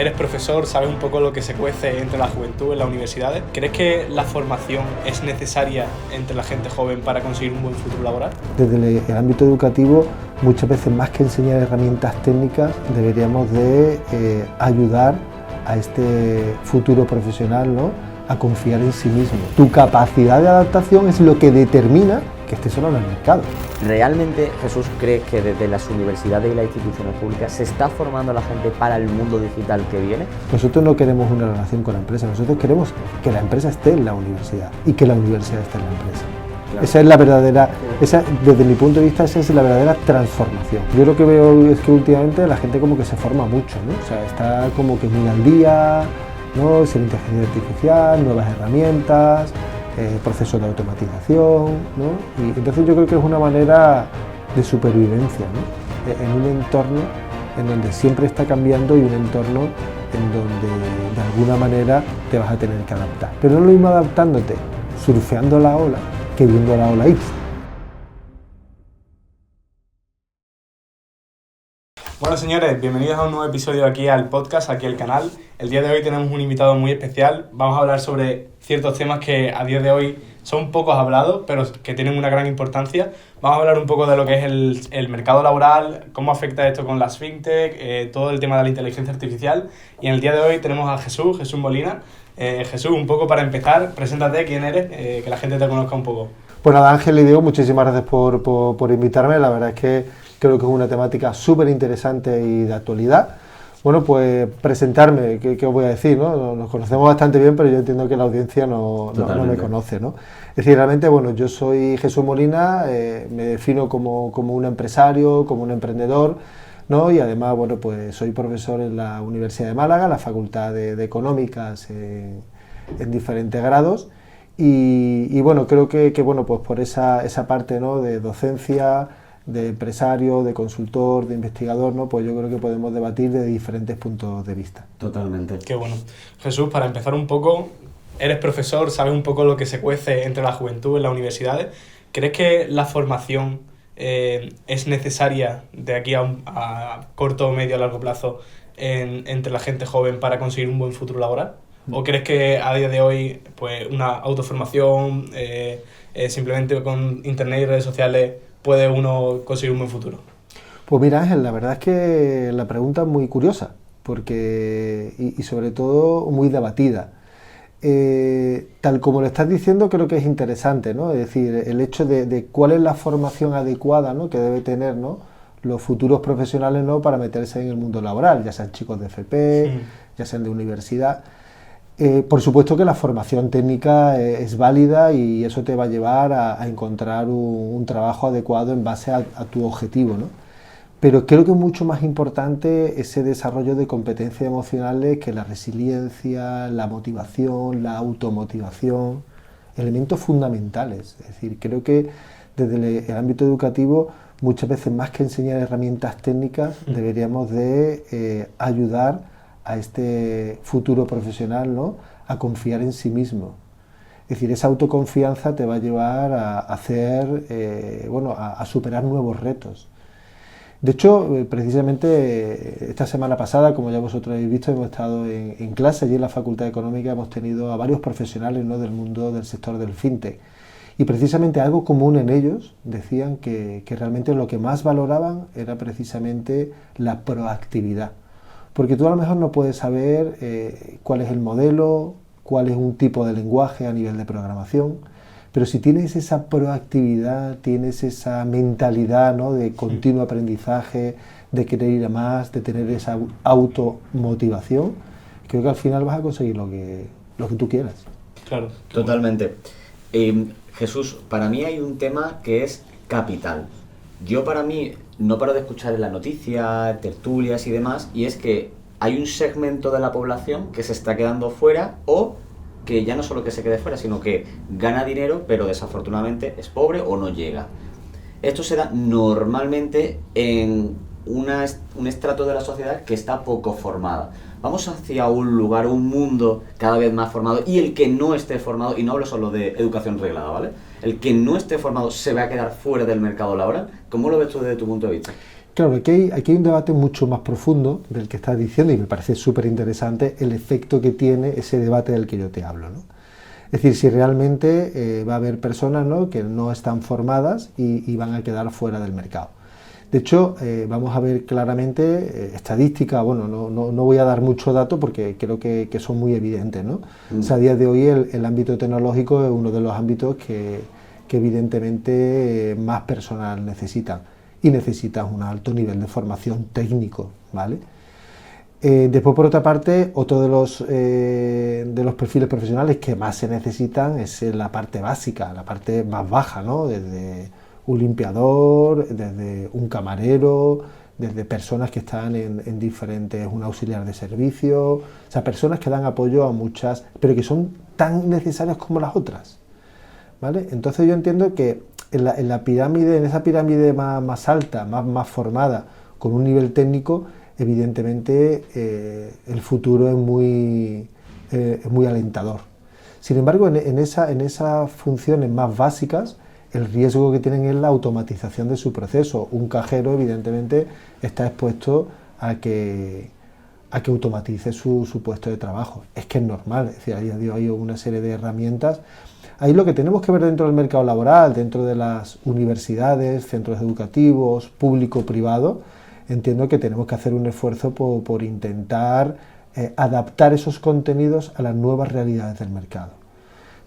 eres profesor, sabes un poco lo que se cuece entre la juventud en las universidades. ¿Crees que la formación es necesaria entre la gente joven para conseguir un buen futuro laboral? Desde el ámbito educativo, muchas veces más que enseñar herramientas técnicas, deberíamos de ayudar a este futuro profesional, ¿no?, a confiar en sí mismo. Tu capacidad de adaptación es lo que determina que estés solo en el mercado. ¿Realmente Jesús cree que desde las universidades y las instituciones públicas se está formando a la gente para el mundo digital que viene? Nosotros no queremos una relación con la empresa, nosotros queremos que la empresa esté en la universidad y que la universidad esté en la empresa. Claro. Esa es la verdadera, desde mi punto de vista, esa es la verdadera transformación. Yo lo que veo es que últimamente la gente como que se forma mucho, ¿no? O sea, está como que muy al día, ¿no? Es la inteligencia artificial, nuevas herramientas, procesos de automatización, ¿no? Y entonces yo creo que es una manera de supervivencia, ¿no? En un entorno en donde siempre está cambiando y un entorno en donde de alguna manera te vas a tener que adaptar. Pero no es lo mismo adaptándote, surfeando la ola, que viendo la ola irse. Bueno, señores, bienvenidos a un nuevo episodio aquí al podcast, aquí al canal. El día de hoy tenemos un invitado muy especial. Vamos a hablar sobre ciertos temas que a día de hoy son pocos hablados, pero que tienen una gran importancia. Vamos a hablar un poco de lo que es el mercado laboral, cómo afecta esto con las fintech, todo el tema de la inteligencia artificial. Y en el día de hoy tenemos a Jesús Molina. Jesús, un poco para empezar, preséntate, quién eres, que la gente te conozca un poco. Pues nada, Ángel y Diego, muchísimas gracias por invitarme. La verdad es que creo que es una temática súper interesante y de actualidad. Bueno, pues presentarme, ¿qué os voy a decir, ¿no? Nos conocemos bastante bien, pero yo entiendo que la audiencia no me conoce, ¿no? Es decir, realmente, bueno, yo soy Jesús Molina, me defino como un empresario, como un emprendedor, ¿no? Y además, bueno, pues soy profesor en la Universidad de Málaga, la Facultad de Económicas, en diferentes grados. Y bueno, creo que bueno, pues por esa parte, ¿no?, de docencia, de empresario, de consultor, de investigador, ¿no?, pues yo creo que podemos debatir de diferentes puntos de vista. Totalmente. Qué bueno. Jesús, para empezar un poco, eres profesor, sabes un poco lo que se cuece entre la juventud en las universidades. ¿Crees que la formación es necesaria de aquí a corto, medio, a largo plazo entre la gente joven para conseguir un buen futuro laboral? ¿O crees que a día de hoy pues una autoformación, simplemente con internet y redes sociales, puede uno conseguir un buen futuro? Pues mira, Ángel, la verdad es que la pregunta es muy curiosa, porque y sobre todo muy debatida. Tal como lo estás diciendo, creo que es interesante, ¿no? Es decir, el hecho de cuál es la formación adecuada, ¿no?, que debe tener, ¿no?, los futuros profesionales, ¿no?, para meterse en el mundo laboral, ya sean chicos de FP, ya sean de universidad. Por supuesto que la formación técnica es válida y eso te va a llevar a encontrar un trabajo adecuado en base a tu objetivo, ¿no? Pero creo que es mucho más importante ese desarrollo de competencias emocionales que la resiliencia, la motivación, la automotivación, elementos fundamentales. Es decir, creo que desde el ámbito educativo, muchas veces más que enseñar herramientas técnicas, deberíamos de ayudar a este futuro profesional, ¿no?, a confiar en sí mismo. Es decir, esa autoconfianza te va a llevar a hacer, bueno, a superar nuevos retos. De hecho, precisamente esta semana pasada, como ya vosotros habéis visto, hemos estado en clase allí en la Facultad de Económicas, hemos tenido a varios profesionales, ¿no?, del mundo del sector del fintech. Y precisamente algo común en ellos, decían que realmente lo que más valoraban era precisamente la proactividad. Porque tú a lo mejor no puedes saber cuál es el modelo, cuál es un tipo de lenguaje a nivel de programación, pero si tienes esa proactividad, tienes esa mentalidad, ¿no?, de continuo aprendizaje, de querer ir a más, de tener esa automotivación, creo que al final vas a conseguir lo que tú quieras. Claro. Totalmente. Jesús, para mí hay un tema que es capital. Yo para mí no paro de escuchar en la noticia, tertulias y demás, y es que hay un segmento de la población que se está quedando fuera o que ya no solo que se quede fuera, sino que gana dinero, pero desafortunadamente es pobre o no llega. Esto se da normalmente en un estrato de la sociedad que está poco formada. Vamos hacia un lugar, un mundo cada vez más formado, y el que no esté formado, y no hablo solo de educación reglada, ¿vale? El que no esté formado se va a quedar fuera del mercado laboral. ¿Cómo lo ves tú desde tu punto de vista? Claro, aquí hay un debate mucho más profundo del que estás diciendo y me parece súper interesante el efecto que tiene ese debate del que yo te hablo, ¿no? Es decir, si realmente va a haber personas, ¿no?, que no están formadas y van a quedar fuera del mercado. De hecho, vamos a ver claramente estadística, bueno, no voy a dar mucho dato porque creo que son muy evidentes, ¿no? O sea, a día de hoy el ámbito tecnológico es uno de los ámbitos que evidentemente más personal necesitan y necesitan un alto nivel de formación técnico, ¿vale? Después, por otra parte, otro de los perfiles profesionales que más se necesitan es la parte básica, la parte más baja, ¿no? Desde un limpiador, desde un camarero, desde personas que están en diferentes, un auxiliar de servicio, o sea, personas que dan apoyo a muchas, pero que son tan necesarias como las otras, ¿vale? Entonces yo entiendo que en la pirámide, en esa pirámide más alta, más formada, con un nivel técnico, evidentemente el futuro es muy alentador. Sin embargo, en esas funciones más básicas, el riesgo que tienen es la automatización de su proceso. Un cajero, evidentemente, está expuesto a que automatice su puesto de trabajo. Es que es normal, es decir, a día de hoy hay una serie de herramientas. Ahí lo que tenemos que ver dentro del mercado laboral, dentro de las universidades, centros educativos, público-privado, entiendo que tenemos que hacer un esfuerzo por intentar adaptar esos contenidos a las nuevas realidades del mercado.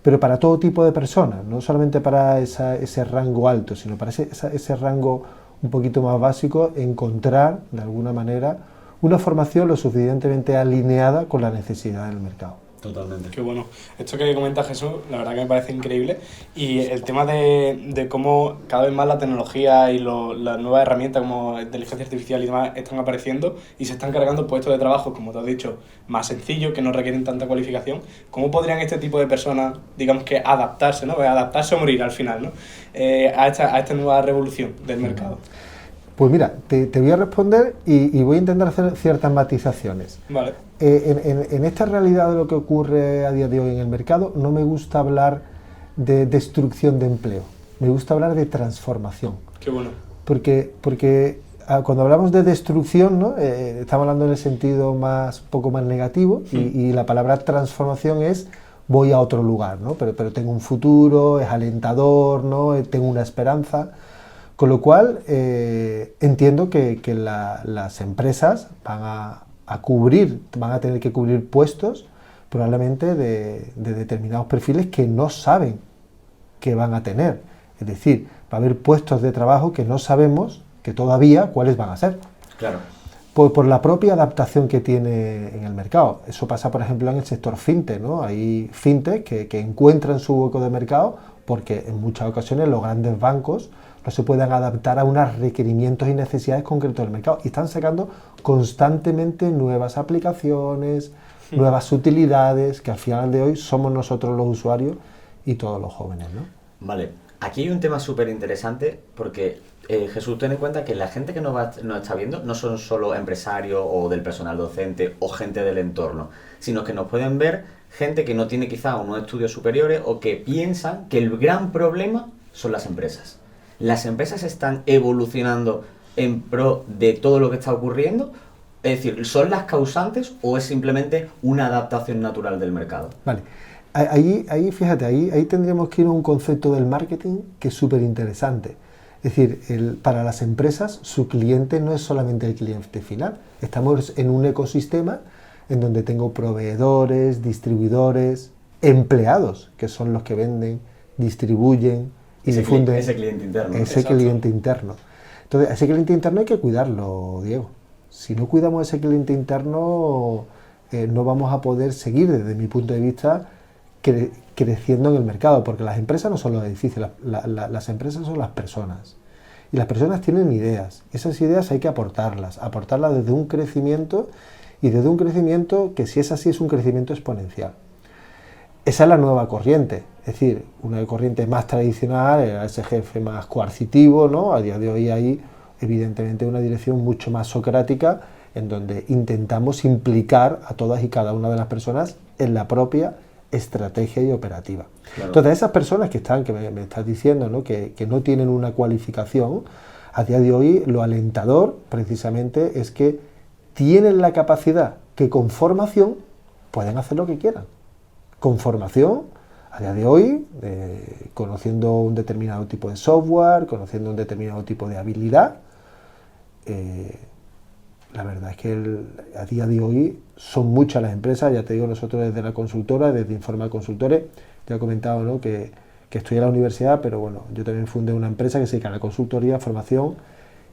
Pero para todo tipo de personas, no solamente para ese rango alto, sino para ese rango un poquito más básico, encontrar, de alguna manera, una formación lo suficientemente alineada con la necesidad del mercado. Totalmente. Qué bueno. Esto que comenta Jesús, la verdad que me parece increíble. Y el tema de cómo cada vez más la tecnología y las nuevas herramientas como inteligencia artificial y demás están apareciendo y se están cargando puestos de trabajo, como te has dicho, más sencillos, que no requieren tanta cualificación. ¿Cómo podrían este tipo de personas, digamos que adaptarse, ¿no? Adaptarse o morir al final, ¿no? A esta nueva revolución del mercado? Pues mira, te voy a responder y voy a intentar hacer ciertas matizaciones. Vale. En esta realidad de lo que ocurre a día de hoy en el mercado, no me gusta hablar de destrucción de empleo, me gusta hablar de transformación. Qué bueno. Porque cuando hablamos de destrucción, ¿no? Estamos hablando en el sentido poco más negativo y la palabra transformación es voy a otro lugar, ¿no? Pero tengo un futuro, es alentador, ¿no? Tengo una esperanza. Con lo cual, entiendo que las empresas van a tener que cubrir puestos probablemente de determinados perfiles que no saben que van a tener. Es decir, va a haber puestos de trabajo que no sabemos que todavía cuáles van a ser. Claro. Por la propia adaptación que tiene en el mercado. Eso pasa, por ejemplo, en el sector fintech, ¿no? Hay fintech que encuentran su hueco de mercado porque en muchas ocasiones los grandes bancos no se pueden adaptar a unos requerimientos y necesidades concretos del mercado y están sacando constantemente nuevas aplicaciones, nuevas utilidades, que al final de hoy somos nosotros los usuarios y todos los jóvenes, ¿no? Vale, aquí hay un tema súper interesante porque Jesús, ten en cuenta que la gente que nos está viendo no son solo empresarios o del personal docente o gente del entorno, sino que nos pueden ver gente que no tiene quizá unos estudios superiores o que piensan que el gran problema son las empresas. ¿Las empresas están evolucionando en pro de todo lo que está ocurriendo? Es decir, ¿son las causantes o es simplemente una adaptación natural del mercado? Vale, ahí fíjate, ahí tendríamos que ir a un concepto del marketing que es súper interesante. Es decir, para las empresas su cliente no es solamente el cliente final. Estamos en un ecosistema en donde tengo proveedores, distribuidores, empleados, que son los que venden, distribuyen y difunden. Ese cliente interno. Ese cliente interno. Entonces, a ese cliente interno hay que cuidarlo, Diego. Si no cuidamos ese cliente interno, no vamos a poder seguir, desde mi punto de vista, creciendo en el mercado, porque las empresas no son los edificios, las empresas son las personas. Y las personas tienen ideas. Esas ideas hay que aportarlas desde un crecimiento, y desde un crecimiento que, si es así, es un crecimiento exponencial. Esa es la nueva corriente, es decir, una corriente más tradicional, ese jefe más coercitivo, ¿no? A día de hoy hay, evidentemente, una dirección mucho más socrática, en donde intentamos implicar a todas y cada una de las personas en la propia estrategia y operativa. Claro. Entonces, esas personas que me estás diciendo, ¿no? Que no tienen una cualificación, A día de hoy lo alentador precisamente es que tienen la capacidad que con formación pueden hacer lo que quieran. Con formación, a día de hoy, conociendo un determinado tipo de software, conociendo un determinado tipo de habilidad, la verdad es que a día de hoy son muchas las empresas. Ya te digo, nosotros desde la consultora, desde Informa Consultores, te he comentado, ¿no?, que estudié en la universidad, pero bueno, yo también fundé una empresa que se dedica a la consultoría, formación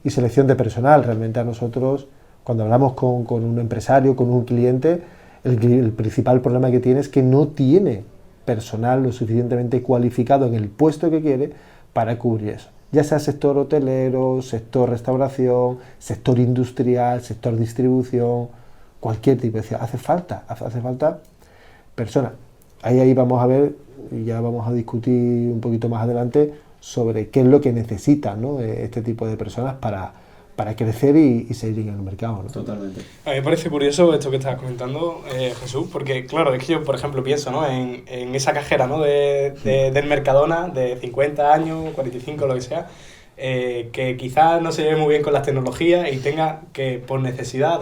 y selección de personal. Realmente a nosotros, cuando hablamos con un empresario, con un cliente, el principal problema que tiene es que no tiene personal lo suficientemente cualificado en el puesto que quiere para cubrir eso. Ya sea sector hotelero, sector restauración, sector industrial, sector distribución, cualquier tipo. Es decir, hace falta personas. Ahí vamos a ver, y ya vamos a discutir un poquito más adelante sobre qué es lo que necesitan, ¿no?, este tipo de personas para crecer y seguir en el mercado, ¿no? Totalmente. A mí me parece curioso esto que estás comentando, Jesús, porque claro, es que yo, por ejemplo, pienso, ¿no?, en esa cajera, ¿no?, del Mercadona de 50 años, 45, lo que sea, que quizás no se lleve muy bien con las tecnologías y tenga que, por necesidad,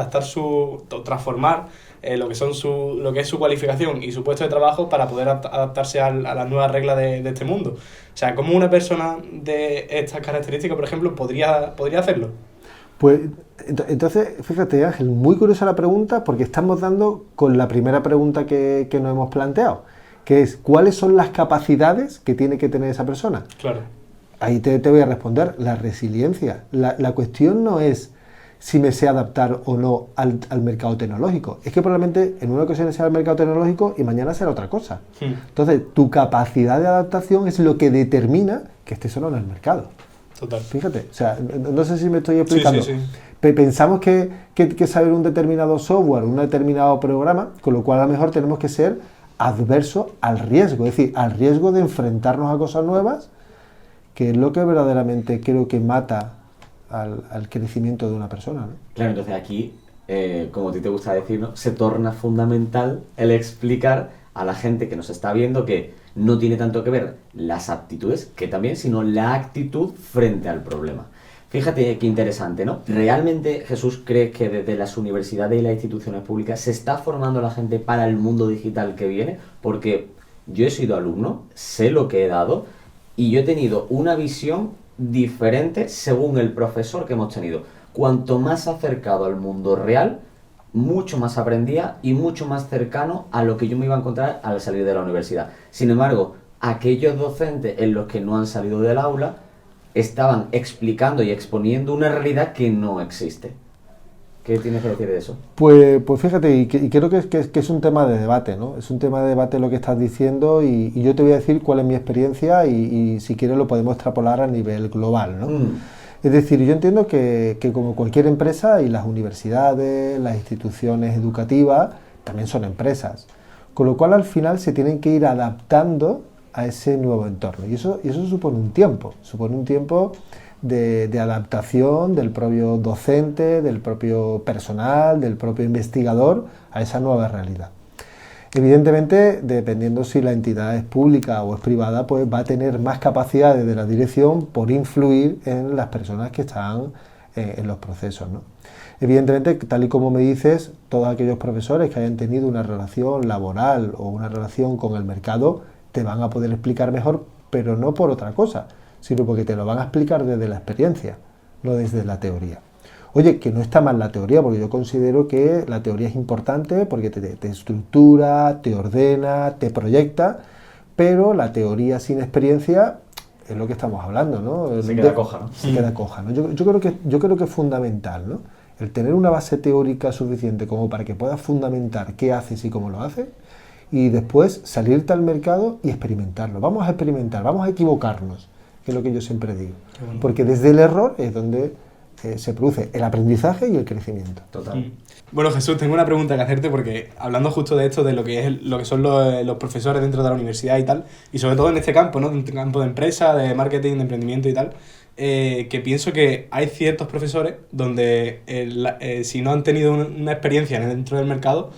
transformar lo que es su cualificación y su puesto de trabajo para poder adaptarse a las nuevas reglas de este mundo. O sea, ¿cómo una persona de estas características, por ejemplo, podría hacerlo? Pues entonces, fíjate, Ángel, muy curiosa la pregunta, porque estamos dando con la primera pregunta que nos hemos planteado, que es ¿cuáles son las capacidades que tiene que tener esa persona? Claro. Ahí te voy a responder, la resiliencia. La cuestión no es si me sé adaptar o no al mercado tecnológico. Es que probablemente en una ocasión sea el mercado tecnológico y mañana será otra cosa. Entonces, tu capacidad de adaptación es lo que determina que estés o no en el mercado. Total. Fíjate, o sea, no sé si me estoy explicando. Sí. Pensamos que saber un determinado software, un determinado programa, con lo cual a lo mejor tenemos que ser adversos al riesgo, es decir, al riesgo de enfrentarnos a cosas nuevas, que es lo que verdaderamente creo que mata al crecimiento de una persona, ¿no? Claro, entonces aquí, como a ti te gusta decir, ¿no?, se torna fundamental el explicar a la gente que nos está viendo que no tiene tanto que ver las aptitudes, que también, sino la actitud frente al problema. Fíjate qué interesante, ¿no? ¿Realmente, Jesús, crees que desde las universidades y las instituciones públicas se está formando a la gente para el mundo digital que viene? Porque yo he sido alumno, sé lo que he dado y yo he tenido una visión diferente según el profesor que hemos tenido. Cuanto más acercado al mundo real, mucho más aprendía y mucho más cercano a lo que yo me iba a encontrar al salir de la universidad. Sin embargo, aquellos docentes en los que no han salido del aula estaban explicando y exponiendo una realidad que no existe. ¿Qué tienes que decir de eso? Pues fíjate, y creo que es un tema de debate, ¿no? Es un tema de debate lo que estás diciendo y yo te voy a decir cuál es mi experiencia y si quieres lo podemos extrapolar a nivel global, ¿no? Es decir, yo entiendo que como cualquier empresa, y las universidades, las instituciones educativas, también son empresas. Con lo cual, al final, se tienen que ir adaptando a ese nuevo entorno. Y eso supone un tiempo de adaptación del propio docente, del propio personal, del propio investigador a esa nueva realidad. Evidentemente, dependiendo si la entidad es pública o es privada, pues va a tener más capacidades de la dirección por influir en las personas que están en los procesos, ¿no? Evidentemente, tal y como me dices, todos aquellos profesores que hayan tenido una relación laboral o una relación con el mercado te van a poder explicar mejor, pero no por otra cosa, sino porque te lo van a explicar desde la experiencia, no desde la teoría. Oye, que no está mal la teoría, porque yo considero que la teoría es importante porque te estructura, te ordena, te proyecta, pero la teoría sin experiencia es lo que estamos hablando, ¿no? Se queda coja, ¿no? Se queda coja, ¿no? Yo creo que es fundamental, ¿no?, el tener una base teórica suficiente como para que puedas fundamentar qué haces y cómo lo haces, y después salirte al mercado y experimentarlo. Vamos a experimentar, vamos a equivocarnos, que es lo que yo siempre digo. Porque desde el error es donde se produce el aprendizaje y el crecimiento. Total. Bueno, Jesús, tengo una pregunta que hacerte porque hablando justo de esto, de lo que son los profesores dentro de la universidad y tal, y sobre todo en este campo, ¿no?, en este campo de empresa, de marketing, de emprendimiento y tal, que pienso que hay ciertos profesores donde si no han tenido una experiencia dentro del mercado,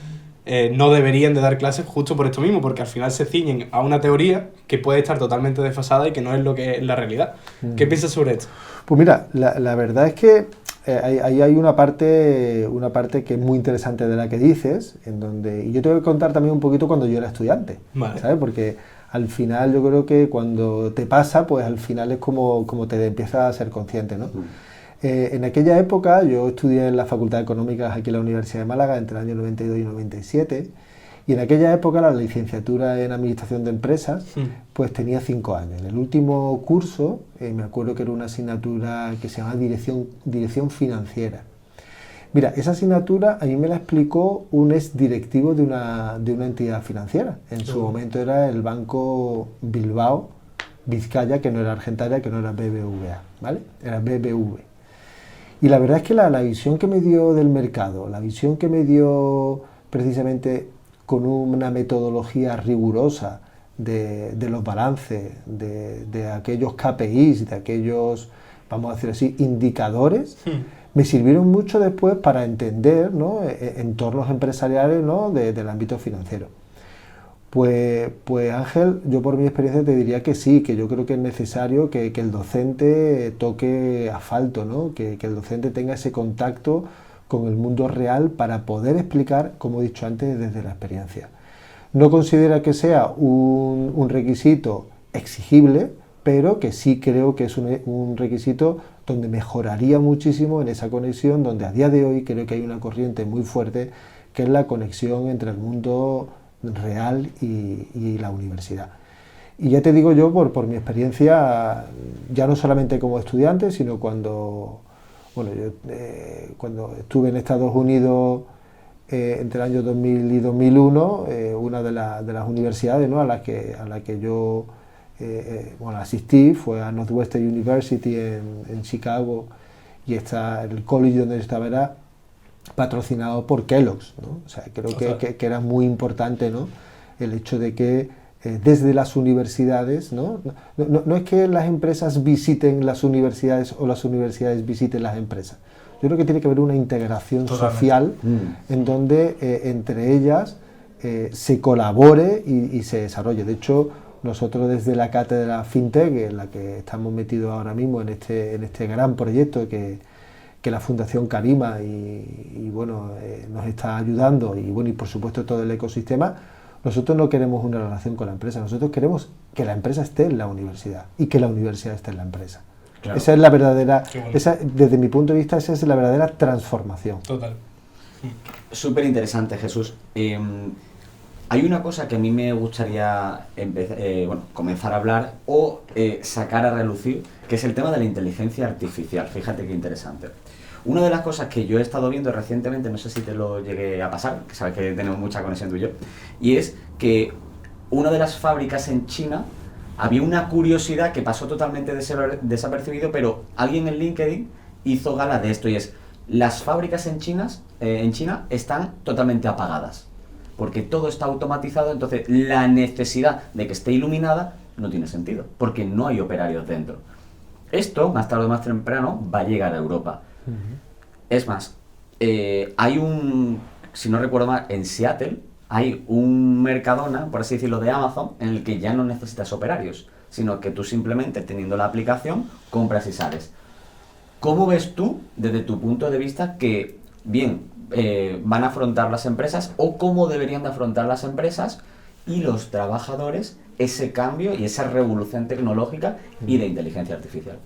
no deberían de dar clases justo por esto mismo, porque al final se ciñen a una teoría que puede estar totalmente desfasada y que no es lo que es la realidad. ¿Qué piensas sobre esto? Pues mira, la verdad es que ahí hay una parte que es muy interesante de la que dices, en donde, y yo te voy a contar también un poquito cuando yo era estudiante, Vale. ¿sabes? Porque al final yo creo que cuando te pasa, pues al final es como te empiezas a ser consciente, ¿no? En aquella época yo estudié en la Facultad de Económicas aquí en la Universidad de Málaga entre el año 92 y 97, y en aquella época la licenciatura en Administración de Empresas pues tenía 5 años. En el último curso me acuerdo que era una asignatura que se llama Dirección Financiera. Mira, esa asignatura a mí me la explicó un exdirectivo de una entidad financiera. En su momento era el Banco Bilbao Vizcaya, que no era Argentaria, que no era BBVA, ¿vale? Era BBV. Y la verdad es que la visión que me dio del mercado, la visión que me dio precisamente con una metodología rigurosa de los balances, de aquellos KPIs, de aquellos, vamos a decir así, indicadores, me sirvieron mucho después para entender, ¿no?, entornos empresariales, ¿no?, del ámbito financiero. Pues Ángel, yo por mi experiencia te diría que sí, que yo creo que es necesario que el docente toque asfalto, ¿no?, que el docente tenga ese contacto con el mundo real para poder explicar, como he dicho antes, desde la experiencia. No considero que sea un requisito exigible, pero que sí creo que es un requisito donde mejoraría muchísimo en esa conexión, donde a día de hoy creo que hay una corriente muy fuerte, que es la conexión entre el mundo real y la universidad. Y ya te digo yo, por mi experiencia, ya no solamente como estudiante, sino cuando estuve en Estados Unidos entre el año 2000 y 2001, una de las universidades, ¿no?, a la que yo asistí fue a Northwestern University en Chicago, y el college donde yo estaba era patrocinado por Kellogg's, ¿no? O sea, creo que era muy importante, ¿no?, el hecho de que desde las universidades, ¿no? No es que las empresas visiten las universidades o las universidades visiten las empresas. Yo creo que tiene que haber una integración social en donde entre ellas se colabore y se desarrolle. De hecho, nosotros desde la cátedra FinTech, en la que estamos metidos ahora mismo en este gran proyecto que la Fundación Carima nos está ayudando, y por supuesto todo el ecosistema, nosotros no queremos una relación con la empresa, nosotros queremos que la empresa esté en la universidad y que la universidad esté en la empresa. Claro. Esa es la verdadera, desde mi punto de vista, esa es la verdadera transformación. Total. Súper interesante, Jesús. Hay una cosa que a mí me gustaría comenzar a hablar o sacar a relucir, que es el tema de la inteligencia artificial. Fíjate qué interesante. Una de las cosas que yo he estado viendo recientemente, no sé si te lo llegué a pasar, que sabes que tenemos mucha conexión tú y yo, y es que una de las fábricas en China, había una curiosidad que pasó totalmente desapercibido, pero alguien en LinkedIn hizo gala de esto, y es: las fábricas en China están totalmente apagadas, porque todo está automatizado, entonces la necesidad de que esté iluminada no tiene sentido, porque no hay operarios dentro. Esto, más tarde o más temprano, va a llegar a Europa. Es más, si no recuerdo mal, en Seattle hay un Mercadona, por así decirlo, de Amazon, en el que ya no necesitas operarios, sino que tú simplemente, teniendo la aplicación, compras y sales. ¿Cómo ves tú, desde tu punto de vista, que van a afrontar las empresas, o cómo deberían de afrontar las empresas y los trabajadores ese cambio y esa revolución tecnológica y de inteligencia artificial?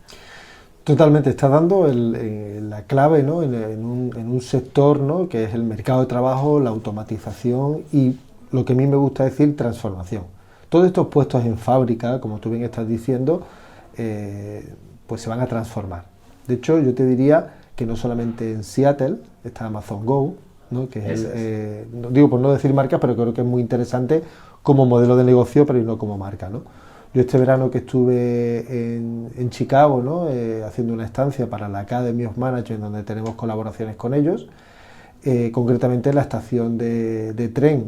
Totalmente, está dando la clave, ¿no?, en un sector, ¿no?, que es el mercado de trabajo, la automatización y, lo que a mí me gusta decir, transformación. Todos estos puestos en fábrica, como tú bien estás diciendo, pues se van a transformar. De hecho, yo te diría que no solamente en Seattle está Amazon Go, ¿no?, que es digo por no decir marca, pero creo que es muy interesante como modelo de negocio, pero no como marca, ¿no? Yo este verano que estuve en Chicago, ¿no?, haciendo una estancia para la Academy of Management, donde tenemos colaboraciones con ellos, concretamente en la estación de tren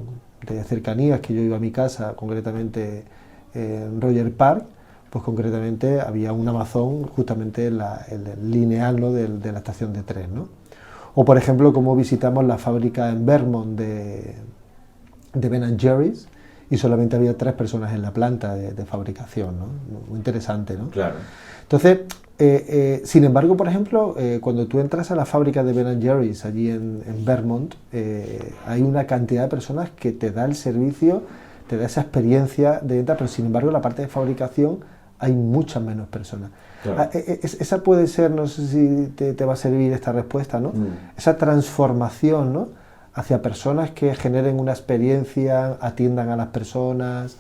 de cercanías, que yo iba a mi casa, concretamente en Roger Park, pues concretamente había un Amazon justamente en el lineal, ¿no?, de la estación de tren, ¿no? O por ejemplo, como visitamos la fábrica en Vermont de Ben & Jerry's y solamente había 3 personas en la planta de fabricación, ¿no? Muy interesante, ¿no? Claro. Entonces, sin embargo, por ejemplo, cuando tú entras a la fábrica de Ben & Jerry's allí en Vermont, hay una cantidad de personas que te da el servicio, te da esa experiencia de venta, pero sin embargo en la parte de fabricación hay muchas menos personas. Claro. Esa puede ser, no sé si te va a servir esta respuesta, ¿no? Esa transformación, ¿no? Hacia personas que generen una experiencia, atiendan a las personas,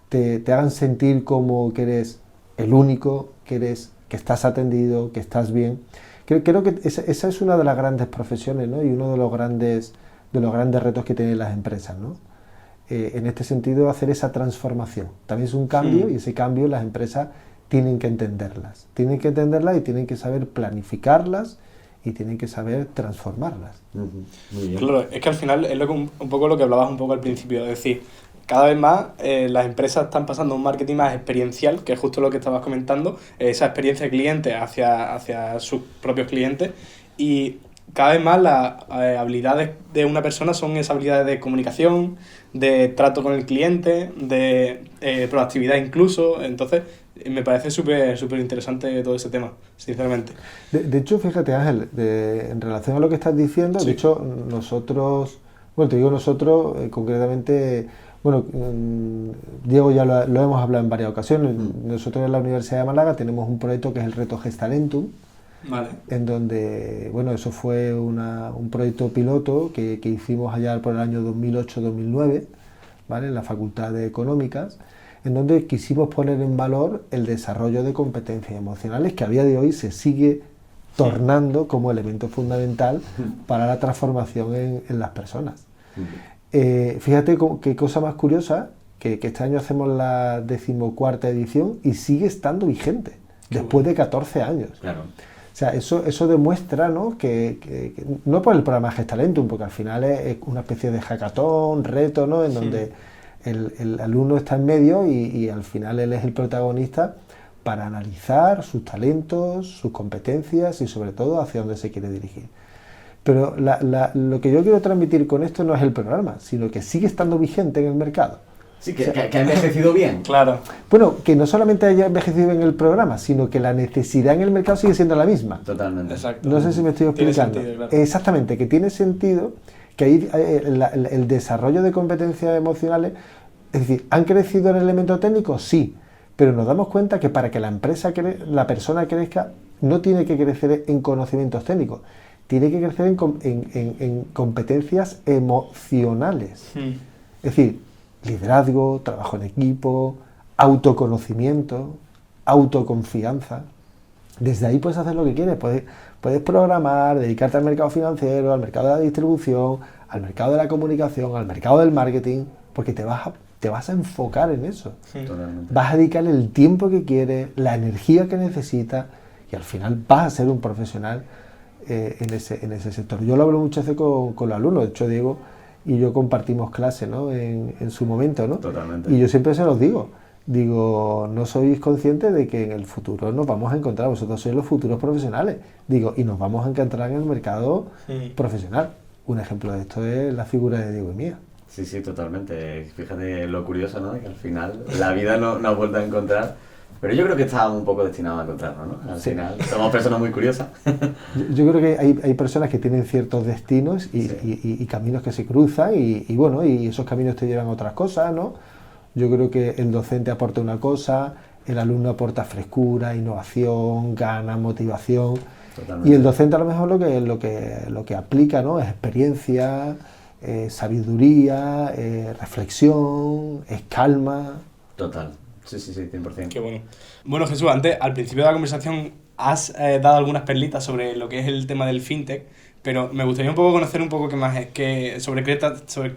te hagan sentir como que eres el único, que estás atendido, que estás bien. Creo que esa es una de las grandes profesiones, ¿no? Y uno de los grandes retos que tienen las empresas, ¿no? En este sentido, hacer esa transformación. También es un cambio y ese cambio las empresas tienen que entenderlas. Tienen que entenderlas y tienen que saber planificarlas y tienen que saber transformarlas. Muy bien. Claro, es que al final es un poco lo que hablabas un poco al principio, es decir, cada vez más las empresas están pasando a un marketing más experiencial, que es justo lo que estabas comentando, esa experiencia de cliente hacia sus propios clientes, y cada vez más las habilidades de una persona son esas habilidades de comunicación, de trato con el cliente, de proactividad incluso. Entonces me parece súper interesante todo ese tema, sinceramente. De hecho, fíjate, Ángel, en relación a lo que estás diciendo, Sí. de hecho, nosotros, bueno, te digo nosotros, concretamente, bueno, Diego ya lo hemos hablado en varias ocasiones. Nosotros en la Universidad de Málaga tenemos un proyecto que es el Reto Gestalentum, Vale. en donde, bueno, eso fue un proyecto piloto que hicimos allá por el año 2008-2009, ¿vale? En la Facultad de Económicas, en donde quisimos poner en valor el desarrollo de competencias emocionales que a día de hoy se sigue tornando como elemento fundamental para la transformación en las personas. Fíjate qué cosa más curiosa, que este año hacemos la 14ª edición y sigue estando vigente, después de 14 años. Claro. O sea, eso demuestra, ¿no? que no por el programa Gestalentum, porque al final es una especie de hackathon, reto, ¿no? En donde el alumno está en medio y al final él es el protagonista para analizar sus talentos, sus competencias y sobre todo hacia dónde se quiere dirigir. Pero lo que yo quiero transmitir con esto no es el programa, sino que sigue estando vigente en el mercado. Sí, que ha envejecido bien. Claro. Bueno, que no solamente haya envejecido en el programa, sino que la necesidad en el mercado sigue siendo la misma. Totalmente. Exacto. No sé si me estoy Tiene explicando. sentido, claro. Exactamente, que tiene sentido que ahí el desarrollo de competencias emocionales, es decir, ¿han crecido en el elemento técnico? Sí, pero nos damos cuenta que para que la persona crezca, no tiene que crecer en conocimientos técnicos, tiene que crecer en competencias emocionales. Es decir, liderazgo, trabajo en equipo, autoconocimiento, autoconfianza. Desde ahí puedes hacer lo que quieres, puedes programar, dedicarte al mercado financiero, al mercado de la distribución, al mercado de la comunicación, al mercado del marketing, porque te vas a enfocar en eso. Totalmente. Vas a dedicarle el tiempo que quieres, la energía que necesitas y al final vas a ser un profesional en ese sector. Yo lo hablo muchas veces con los alumnos, de hecho Diego y yo compartimos clase, ¿no? en su momento, ¿no? Totalmente. Y yo siempre se los digo, no sois conscientes de que en el futuro nos vamos a encontrar, vosotros sois los futuros profesionales, y nos vamos a encontrar en el mercado profesional. Un ejemplo de esto es la figura de Diego y mía. Sí, totalmente. Fíjate lo curioso, ¿no? De que al final la vida nos ha vuelto a encontrar. Pero yo creo que estábamos un poco destinados a encontrarnos, ¿no? Al final somos personas muy curiosas. Yo creo que hay personas que tienen ciertos destinos y caminos que se cruzan y bueno, y esos caminos te llevan a otras cosas, ¿no? Yo creo que el docente aporta una cosa, el alumno aporta frescura, innovación, ganas, motivación. Totalmente. Y el docente a lo mejor lo que aplica, ¿no? Es experiencia, sabiduría, reflexión, es calma. Total. Sí, 100%. Qué bueno. Bueno, Jesús, antes, al principio de la conversación, has dado algunas perlitas sobre lo que es el tema del fintech, pero me gustaría un poco conocer un poco qué más sobre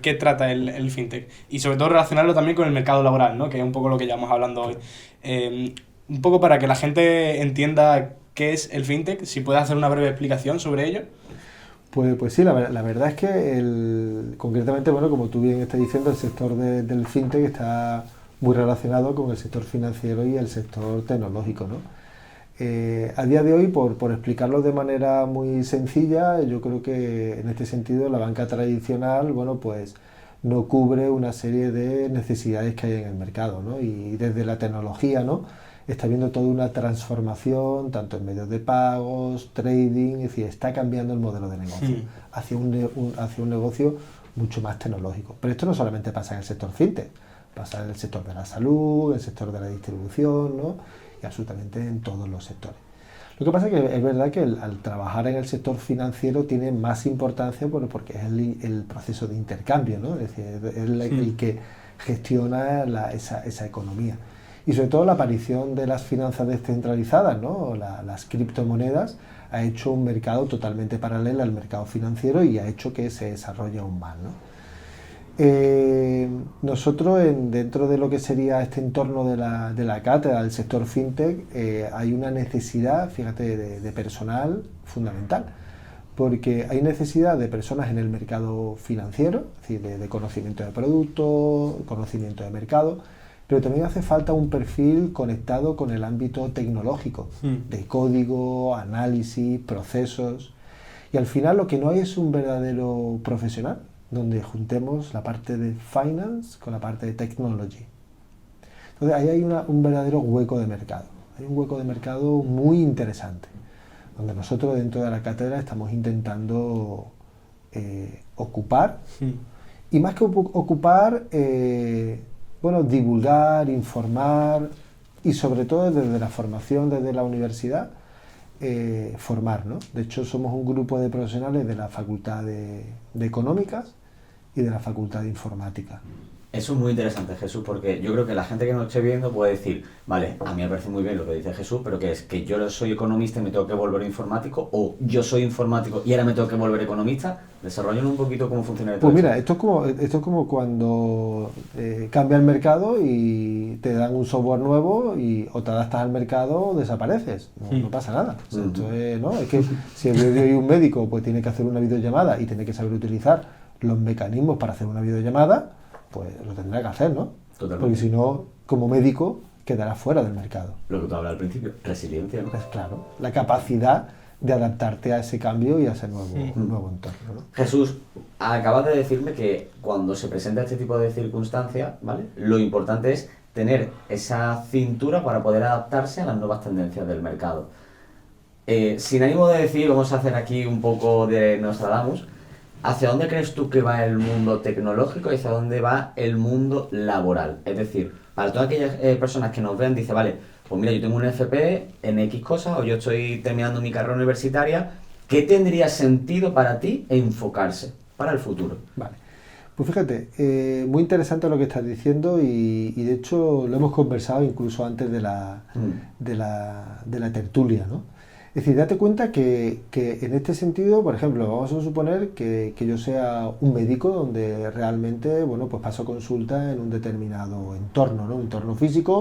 qué trata el fintech y sobre todo relacionarlo también con el mercado laboral, ¿no? Que es un poco lo que llevamos hablando hoy. Un poco para que la gente entienda qué es el fintech, si puedes hacer una breve explicación sobre ello. Pues sí, la verdad es que concretamente, bueno, como tú bien estás diciendo, el sector del fintech está muy relacionado con el sector financiero y el sector tecnológico, ¿no? A día de hoy, por explicarlo de manera muy sencilla, yo creo que en este sentido la banca tradicional, bueno, pues no cubre una serie de necesidades que hay en el mercado, ¿no? Y desde la tecnología, ¿no?, está viendo toda una transformación, tanto en medios de pagos, trading, es decir, está cambiando el modelo de negocio hacia un negocio mucho más tecnológico. Pero esto no solamente pasa en el sector fintech, pasa en el sector de la salud, en el sector de la distribución, ¿no?, y absolutamente en todos los sectores. Lo que pasa es que es verdad que al trabajar en el sector financiero tiene más importancia porque es el proceso de intercambio, ¿no? Es decir, es el que gestiona esa economía. Y sobre todo la aparición de las finanzas descentralizadas, ¿no?, las criptomonedas, ha hecho un mercado totalmente paralelo al mercado financiero y ha hecho que se desarrolle aún más, ¿no? Nosotros, dentro de lo que sería este entorno de la cátedra del sector fintech, hay una necesidad, fíjate, de personal fundamental, porque hay necesidad de personas en el mercado financiero, es decir, de conocimiento de producto, conocimiento de mercado, pero también hace falta un perfil conectado con el ámbito tecnológico, de código, análisis, procesos, y al final lo que no hay es un verdadero profesional donde juntemos la parte de finance con la parte de technology. Entonces ahí hay un verdadero hueco de mercado, hay un hueco de mercado muy interesante, donde nosotros dentro de la cátedra estamos intentando ocupar, y más que ocupar, divulgar, informar y sobre todo desde la formación, desde la universidad, formar, ¿no? De hecho, somos un grupo de profesionales de la Facultad de Económicas y de la Facultad de Informática. Eso es muy interesante, Jesús, porque yo creo que la gente que nos esté viendo puede decir, vale, a mí me parece muy bien lo que dice Jesús, pero que es que yo soy economista y me tengo que volver informático, o yo soy informático y ahora me tengo que volver economista. Desarrollen un poquito cómo funciona todo. Pues mira, esto es como cuando cambia el mercado y te dan un software nuevo y o te adaptas al mercado o desapareces. No pasa nada. O sea, ¿no? Es que si el día de hoy un médico pues tiene que hacer una videollamada y tiene que saber utilizar los mecanismos para hacer una videollamada, pues lo tendrá que hacer, ¿no? Totalmente. Porque si no, como médico, quedará fuera del mercado. Lo que tú hablabas al principio, resiliencia, ¿no? Pues claro, la capacidad de adaptarte a ese cambio y a ese nuevo entorno, ¿no? Jesús, acabas de decirme que cuando se presenta este tipo de circunstancias, ¿vale?, lo importante es tener esa cintura para poder adaptarse a las nuevas tendencias del mercado. Sin ánimo de decir, vamos a hacer aquí un poco de Nostradamus, ¿hacia dónde crees tú que va el mundo tecnológico y hacia dónde va el mundo laboral? Es decir, para todas aquellas personas que nos ven, dice, vale, pues mira, yo tengo un FP en X cosas, o yo estoy terminando mi carrera universitaria, ¿qué tendría sentido para ti enfocarse para el futuro? Vale, pues fíjate, muy interesante lo que estás diciendo y de hecho lo hemos conversado incluso antes de la tertulia, ¿no? Es decir, date cuenta que en este sentido, por ejemplo, vamos a suponer que yo sea un médico donde realmente, bueno, pues paso consulta en un determinado entorno, ¿no? Un entorno físico,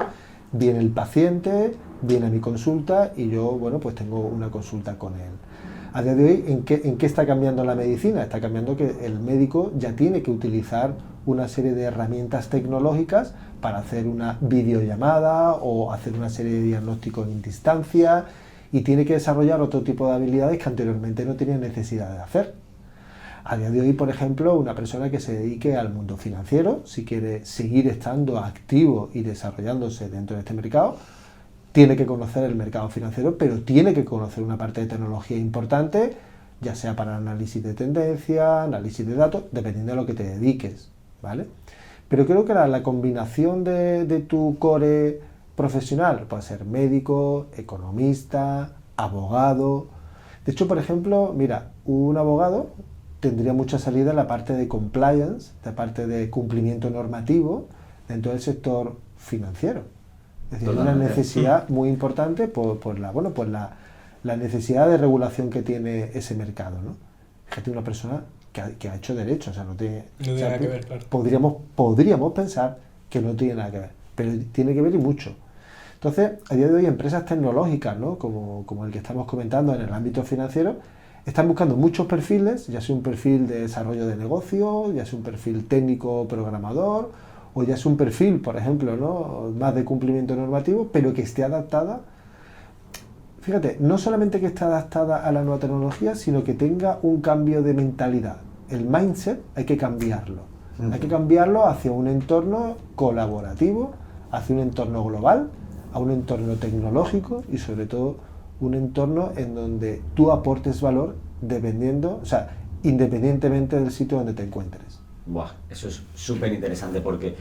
viene el paciente, viene a mi consulta y yo, bueno, pues tengo una consulta con él. A día de hoy, ¿en qué está cambiando la medicina? Está cambiando que el médico ya tiene que utilizar una serie de herramientas tecnológicas para hacer una videollamada o hacer una serie de diagnósticos en distancia, y tiene que desarrollar otro tipo de habilidades que anteriormente no tenía necesidad de hacer. A día de hoy, por ejemplo, una persona que se dedique al mundo financiero, si quiere seguir estando activo y desarrollándose dentro de este mercado, tiene que conocer el mercado financiero, pero tiene que conocer una parte de tecnología importante, ya sea para análisis de tendencia, análisis de datos, dependiendo de lo que te dediques, ¿vale? Pero creo que la combinación de tu core profesional puede ser médico, economista, abogado. De hecho, por ejemplo, mira, un abogado tendría mucha salida en la parte de compliance, la parte de cumplimiento normativo dentro del sector financiero. Es decir, hay una necesidad muy importante por la necesidad de regulación que tiene ese mercado, ¿no? Fíjate, una persona que ha hecho derecho, o sea, no tiene nada que ver, claro. Podríamos pensar que no tiene nada que ver, pero tiene que ver y mucho. Entonces, a día de hoy, empresas tecnológicas, ¿no?, como el que estamos comentando en el ámbito financiero, están buscando muchos perfiles, ya sea un perfil de desarrollo de negocio, ya sea un perfil técnico programador, o ya sea un perfil, por ejemplo, ¿no?, más de cumplimiento normativo, pero que esté adaptada. Fíjate, no solamente que esté adaptada a la nueva tecnología, sino que tenga un cambio de mentalidad. El mindset hay que cambiarlo. Hay que cambiarlo hacia un entorno colaborativo, hacia un entorno global, a un entorno tecnológico y sobre todo un entorno en donde tú aportes valor independientemente del sitio donde te encuentres. Buah, eso es súper interesante porque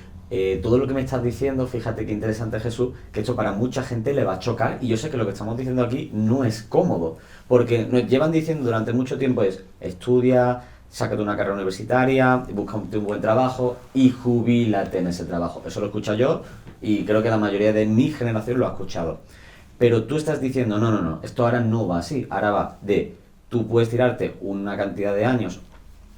todo lo que me estás diciendo, fíjate qué interesante, Jesús, que esto para mucha gente le va a chocar, y yo sé que lo que estamos diciendo aquí no es cómodo, porque nos llevan diciendo durante mucho tiempo estudia, sácate una carrera universitaria, busca un buen trabajo y jubílate en ese trabajo. Eso lo he escuchado yo y creo que la mayoría de mi generación lo ha escuchado. Pero tú estás diciendo, no, esto ahora no va así, ahora va de, tú puedes tirarte una cantidad de años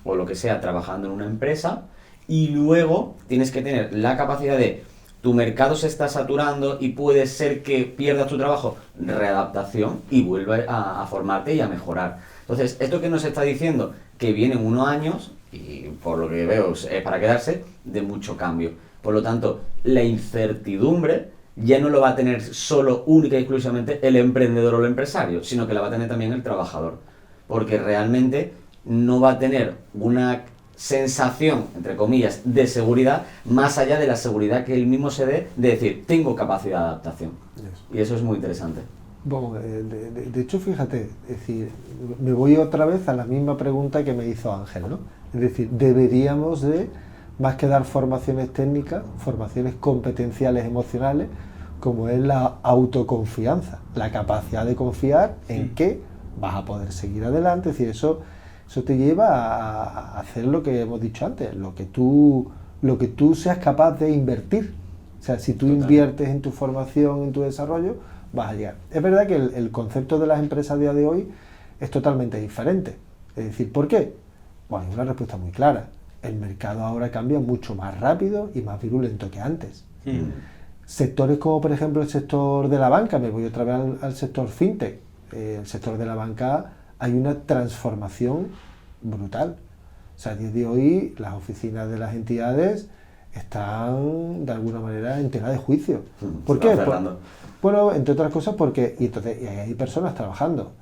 o lo que sea trabajando en una empresa y luego tienes que tener la capacidad de, tu mercado se está saturando y puede ser que pierdas tu trabajo, readaptación y vuelve a formarte y a mejorar. Entonces, esto que nos está diciendo, que vienen unos años, y por lo que veo es para quedarse, de mucho cambio. Por lo tanto, la incertidumbre ya no lo va a tener solo, única y exclusivamente el emprendedor o el empresario, sino que la va a tener también el trabajador. Porque realmente no va a tener una sensación, entre comillas, de seguridad, más allá de la seguridad que él mismo se dé, de decir, tengo capacidad de adaptación. Y eso es muy interesante. Bueno, de hecho, fíjate, es decir, me voy otra vez a la misma pregunta que me hizo Ángel, ¿no? Es decir, deberíamos de, más que dar formaciones técnicas, formaciones competenciales emocionales, como es la autoconfianza, la capacidad de confiar en que vas a poder seguir adelante. Es decir, eso te lleva a hacer lo que hemos dicho antes, lo que tú seas capaz de invertir. O sea, si tú inviertes en tu formación, en tu desarrollo, vas a llegar. Es verdad que el concepto de las empresas a día de hoy es totalmente diferente. Es decir, ¿por qué? Bueno, hay una respuesta muy clara. El mercado ahora cambia mucho más rápido y más virulento que antes. Sectores como, por ejemplo, el sector de la banca, me voy otra vez al sector fintech. El sector de la banca hay una transformación brutal. O sea, a día de hoy las oficinas de las entidades están de alguna manera en tela de juicio. ¿Por qué? Bueno, entre otras cosas porque y hay personas trabajando.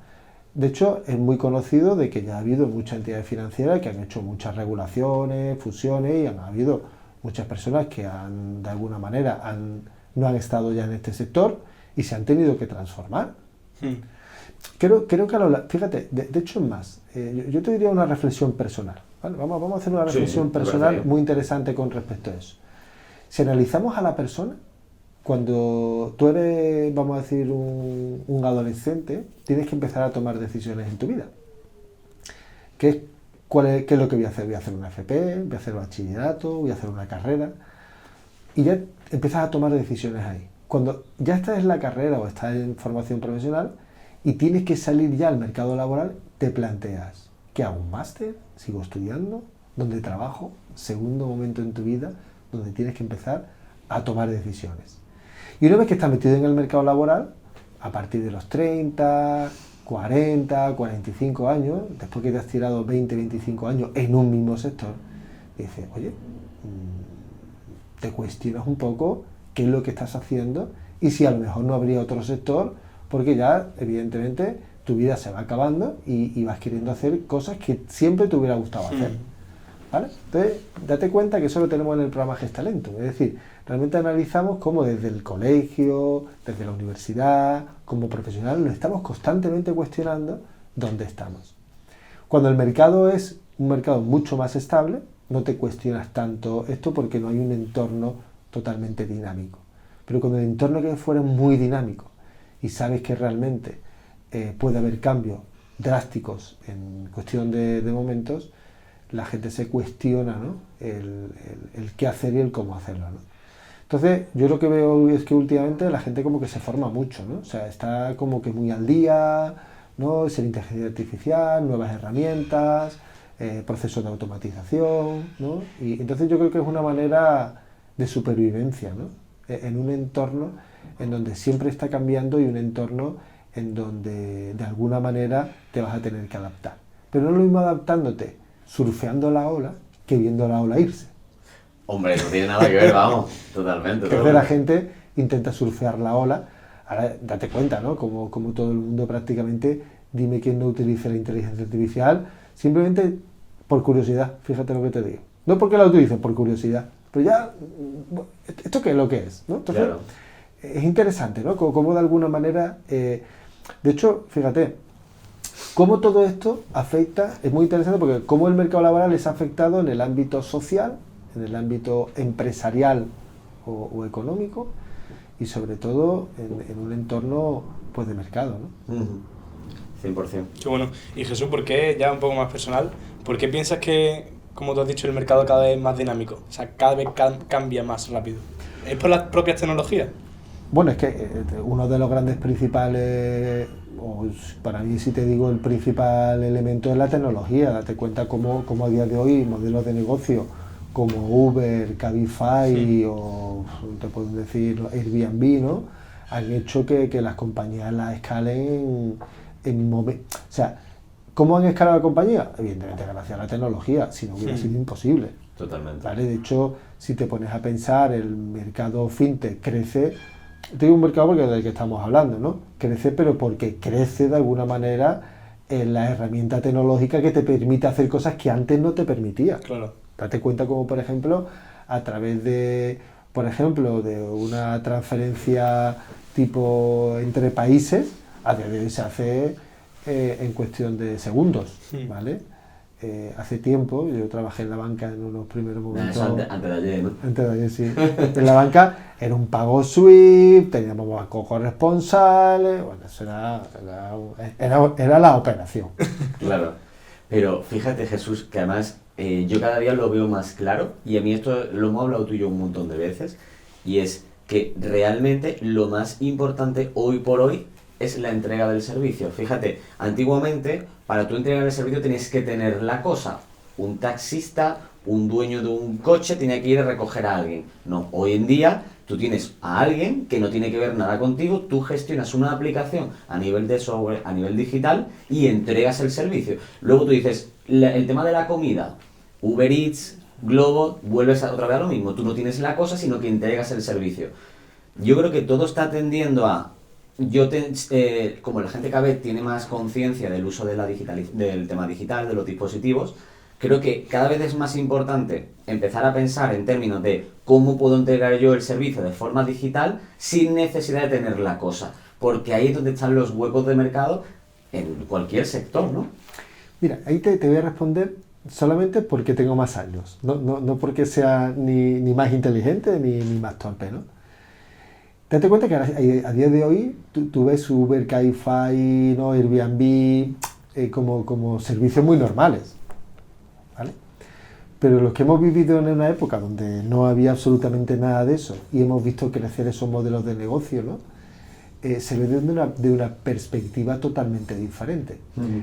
De hecho, es muy conocido de que ya ha habido muchas entidades financieras que han hecho muchas regulaciones, fusiones, y han habido muchas personas que de alguna manera no han estado ya en este sector y se han tenido que transformar. Creo que fíjate, de hecho es más, yo te diría una reflexión personal, ¿vale? Vamos a hacer una reflexión personal muy interesante con respecto a eso. Si analizamos a la persona, cuando tú eres, vamos a decir, un adolescente, tienes que empezar a tomar decisiones en tu vida. ¿Qué es lo que voy a hacer? Voy a hacer una FP, voy a hacer bachillerato, voy a hacer una carrera, y ya empiezas a tomar decisiones ahí. Cuando ya estás en la carrera o estás en formación profesional y tienes que salir ya al mercado laboral, te planteas, ¿qué hago? ¿Un máster? ¿Sigo estudiando? ¿Dónde trabajo? Segundo momento en tu vida donde tienes que empezar a tomar decisiones. Y una vez que estás metido en el mercado laboral, a partir de los 30, 40, 45 años, después que te has tirado 20, 25 años en un mismo sector, dices, oye, te cuestionas un poco qué es lo que estás haciendo y si a lo mejor no habría otro sector, porque ya, evidentemente, tu vida se va acabando y vas queriendo hacer cosas que siempre te hubiera gustado hacer. ¿Vale? Entonces, date cuenta que eso lo tenemos en el programa Gestalentum. Es decir, realmente analizamos cómo desde el colegio, desde la universidad, como profesional, nos estamos constantemente cuestionando dónde estamos. Cuando el mercado es un mercado mucho más estable, no te cuestionas tanto esto porque no hay un entorno totalmente dinámico. Pero cuando el entorno que fuera muy dinámico y sabes que realmente puede haber cambios drásticos en cuestión de momentos, la gente se cuestiona, ¿no? el qué hacer y el cómo hacerlo, ¿no? Entonces, yo lo que veo es que últimamente la gente como que se forma mucho, ¿no? O sea, está como que muy al día, ¿no? Es la inteligencia artificial, nuevas herramientas, procesos de automatización, ¿no? Y entonces yo creo que es una manera de supervivencia, ¿no? En un entorno en donde siempre está cambiando y un entorno en donde de alguna manera te vas a tener que adaptar. Pero no es lo mismo adaptándote surfeando la ola que viendo la ola irse. Hombre, no tiene nada que ver, vamos, totalmente. Que la gente intenta surfear la ola. Ahora, date cuenta, ¿no? Como todo el mundo prácticamente, dime quién no utiliza la inteligencia artificial, simplemente por curiosidad, fíjate lo que te digo. No porque la utilicen, por curiosidad. Pero ya, ¿esto qué es lo que es? ¿No? Entonces, Claro. es interesante, ¿no? Como de alguna manera... de hecho, fíjate, cómo todo esto afecta, es muy interesante porque cómo el mercado laboral les ha afectado en el ámbito social, en el ámbito empresarial o económico, y sobre todo en un entorno pues de mercado, ¿no? 100%. Qué bueno. Y Jesús, ¿por qué, ya un poco más personal, por qué piensas que, como tú has dicho, el mercado cada vez es más dinámico? O sea, cada vez cambia más rápido. ¿Es por las propias tecnologías? Bueno, es que uno de los grandes principales, o para mí si te digo el principal elemento es la tecnología. Date cuenta cómo a día de hoy modelos de negocio como Uber, Cabify o te puedo decir Airbnb, ¿no? Han hecho que las compañías las escalen o sea, ¿cómo han escalado la compañía? Evidentemente gracias a la tecnología, si no hubiera sido imposible. Totalmente. ¿Vale? De hecho, si te pones a pensar, el mercado fintech crece, te digo un mercado porque es del que estamos hablando, ¿no? Crece, pero porque crece de alguna manera en la herramienta tecnológica que te permite hacer cosas que antes no te permitía. Claro. Date cuenta como, por ejemplo, a través de, por ejemplo, de una transferencia tipo entre países, a día de hoy se hace en cuestión de segundos, ¿vale? Hace tiempo, yo trabajé en la banca en unos primeros momentos. Eso antes de ayer, ¿no? Antes de ayer, sí. En la banca era un pago SWIFT, teníamos bancos corresponsales, bueno, eso era la operación. Claro. Pero fíjate, Jesús, que además yo cada día lo veo más claro, y a mí esto lo hemos hablado tú y yo un montón de veces, y es que realmente lo más importante hoy por hoy es la entrega del servicio. Fíjate, antiguamente, para tú entregar el servicio tenías que tener la cosa. Un taxista, un dueño de un coche tenía que ir a recoger a alguien. No, hoy en día tú tienes a alguien que no tiene que ver nada contigo, tú gestionas una aplicación a nivel de software, a nivel digital y entregas el servicio. Luego tú dices, el tema de la comida, Uber Eats, Globo, vuelves otra vez a lo mismo. Tú no tienes la cosa, sino que entregas el servicio. Yo creo que todo está tendiendo a... como la gente cada vez tiene más conciencia del uso de del tema digital, de los dispositivos, creo que cada vez es más importante empezar a pensar en términos de cómo puedo entregar yo el servicio de forma digital sin necesidad de tener la cosa, porque ahí es donde están los huecos de mercado en cualquier sector, ¿no? Mira, ahí te voy a responder solamente porque tengo más años, no porque sea ni más inteligente ni más torpe, ¿no? Date cuenta que a día de hoy tú ves Uber, Cabify, ¿no? Airbnb como servicios muy normales, ¿vale? Pero los que hemos vivido en una época donde no había absolutamente nada de eso y hemos visto crecer esos modelos de negocio, ¿no? Se ve de una perspectiva totalmente diferente.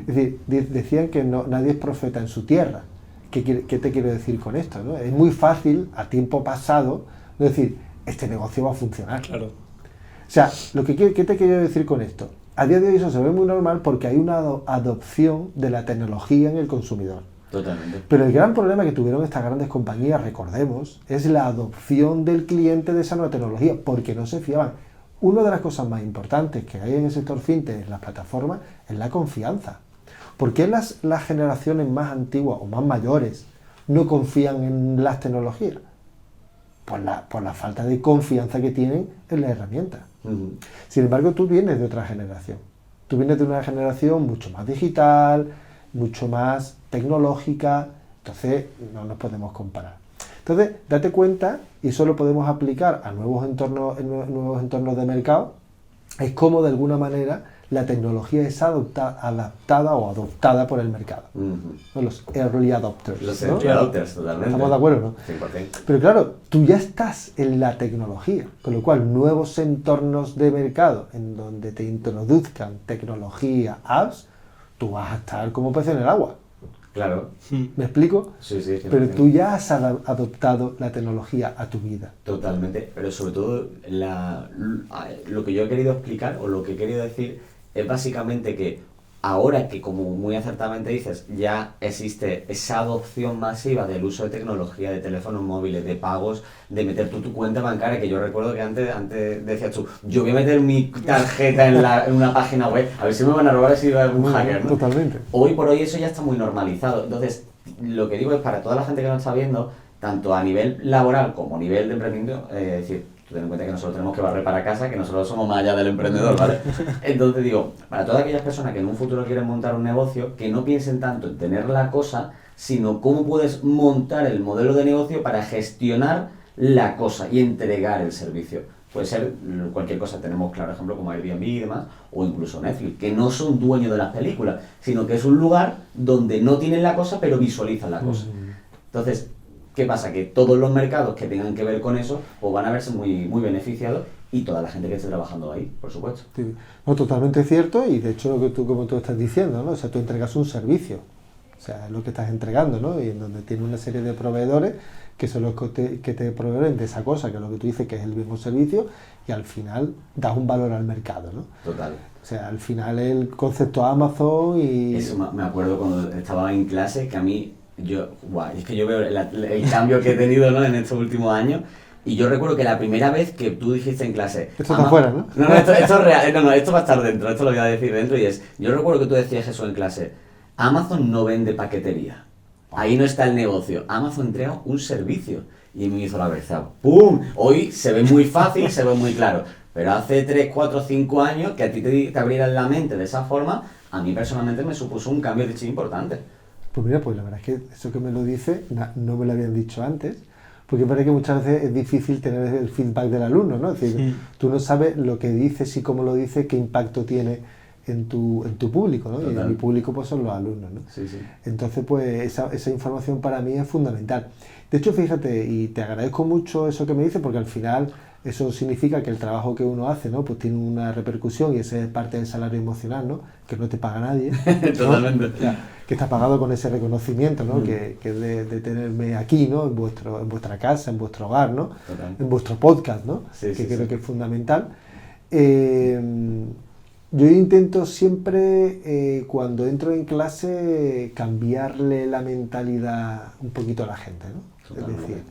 Es decir, decían que nadie es profeta en su tierra. ¿Qué te quiero decir con esto, no? Es muy fácil, a tiempo pasado, decir, este negocio va a funcionar. Claro. O sea, ¿qué te quiero decir con esto? A día de hoy eso se ve muy normal porque hay una adopción de la tecnología en el consumidor. Totalmente. Pero el gran problema que tuvieron estas grandes compañías, recordemos, es la adopción del cliente de esa nueva tecnología, porque no se fiaban. Una de las cosas más importantes que hay en el sector fintech, en las plataformas, es la confianza. ¿Por qué las generaciones más antiguas o más mayores no confían en las tecnologías? Por la falta de confianza que tienen en la herramienta. Sin embargo, tú vienes de otra generación. Tú vienes de una generación mucho más digital, mucho más tecnológica, entonces no nos podemos comparar. Entonces, date cuenta, y eso lo podemos aplicar a nuevos entornos de mercado, es como de alguna manera la tecnología es adaptada o adoptada por el mercado. ¿No? Los early adopters. Los ¿no? early adopters, totalmente. Estamos de acuerdo, ¿no? 100%. Pero claro, tú ya estás en la tecnología, con lo cual nuevos entornos de mercado en donde te introduzcan tecnología, apps, tú vas a estar como pez en el agua. Claro. ¿Me explico? Sí, 100%. Pero tú ya has adoptado la tecnología a tu vida. Totalmente, pero sobre todo lo que yo he querido explicar o lo que he querido decir es básicamente que ahora que, como muy acertadamente dices, ya existe esa adopción masiva del uso de tecnología, de teléfonos móviles, de pagos, de meter tu cuenta bancaria, que yo recuerdo que antes decías tú, yo voy a meter mi tarjeta en una página web, a ver si me van a robar si va algún hacker, ¿no? Totalmente. Hoy por hoy eso ya está muy normalizado, entonces lo que digo es para toda la gente que nos está viendo, tanto a nivel laboral como a nivel de emprendimiento, es decir, tú ten en cuenta que nosotros tenemos que barrer para casa, que nosotros somos más allá del emprendedor, ¿vale? Entonces digo, para todas aquellas personas que en un futuro quieren montar un negocio, que no piensen tanto en tener la cosa, sino cómo puedes montar el modelo de negocio para gestionar la cosa y entregar el servicio. Puede ser cualquier cosa, tenemos claro ejemplo como Airbnb y demás, o incluso Netflix, que no son dueños de las películas, sino que es un lugar donde no tienen la cosa, pero visualizan la cosa. Entonces, ¿qué pasa? Que todos los mercados que tengan que ver con eso, pues van a verse muy, muy beneficiados, y toda la gente que esté trabajando ahí, por supuesto. Sí. No, totalmente cierto, y de hecho lo que tú, como tú estás diciendo, ¿no? O sea, tú entregas un servicio, o sea, es lo que estás entregando, ¿no? Y en donde tiene una serie de proveedores que son los que te proveen de esa cosa, que es lo que tú dices, que es el mismo servicio, y al final das un valor al mercado, ¿no? Total. O sea, al final el concepto Amazon y... Eso me acuerdo cuando estaba en clase, que a mí, es que yo veo el cambio que he tenido, ¿no? En estos últimos años, y yo recuerdo que la primera vez que tú dijiste en clase... Esto está afuera, ¿no? No, esto es real, no, esto va a estar dentro, esto lo voy a decir dentro, y es, yo recuerdo que tú decías eso en clase, Amazon no vende paquetería. Ahí no está el negocio. Amazon entrega un servicio. Y me hizo la cabeza. ¡Pum! Hoy se ve muy fácil, se ve muy claro. Pero hace 3, 4, 5 años que a ti te abrieran la mente de esa forma, a mí personalmente me supuso un cambio de chip importante. Pues mira, pues la verdad es que eso que me lo dice no me lo habían dicho antes. Porque parece que muchas veces es difícil tener el feedback del alumno, ¿no? Es decir, tú no sabes lo que dices y cómo lo dices, qué impacto tiene en tu público, ¿no? Total. Y mi público pues son los alumnos, ¿no? Sí, sí. Entonces, pues esa información para mí es fundamental. De hecho, fíjate, y te agradezco mucho eso que me dices, porque al final eso significa que el trabajo que uno hace, ¿no? Pues tiene una repercusión, y ese es parte del salario emocional, ¿no? Que no te paga nadie, ¿no? Totalmente. O sea, que está pagado con ese reconocimiento, ¿no? Mm. Que es de tenerme aquí, ¿no? En vuestra casa, en vuestro hogar, ¿no? Total. En vuestro podcast, ¿no? Sí, que sí, creo sí. que es fundamental. Yo intento siempre, cuando entro en clase, cambiarle la mentalidad un poquito a la gente, ¿no? Totalmente. Es decir,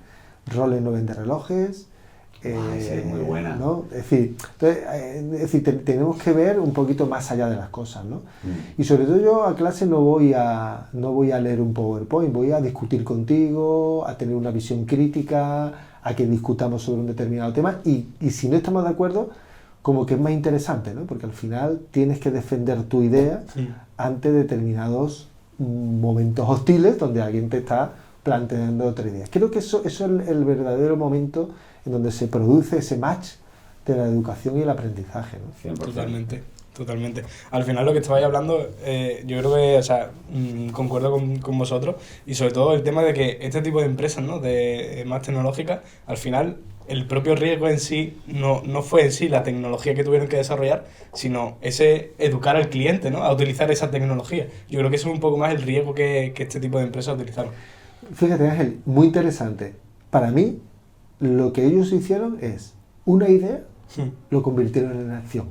roles no vende relojes. Esa es muy buena. ¿no? Es decir, tenemos que ver un poquito más allá de las cosas, ¿no? Y sobre todo yo a clase no voy a leer un PowerPoint, voy a discutir contigo, a tener una visión crítica, a que discutamos sobre un determinado tema, y si no estamos de acuerdo, como que es más interesante, ¿no? Porque al final tienes que defender tu idea ante determinados momentos hostiles donde alguien te está planteando otra idea. Creo que eso es el verdadero momento en donde se produce ese match de la educación y el aprendizaje, ¿no? 100%. Totalmente. Al final lo que estabais hablando, yo creo que, o sea, concuerdo con vosotros, y sobre todo el tema de que este tipo de empresas, ¿no? De más tecnológicas, al final el propio riesgo en sí no fue en sí la tecnología que tuvieron que desarrollar, sino ese educar al cliente, ¿no? A utilizar esa tecnología. Yo creo que eso es un poco más el riesgo que este tipo de empresas utilizaron. Fíjate, Ángel, muy interesante. Para mí, lo que ellos hicieron es una idea, lo convirtieron en acción.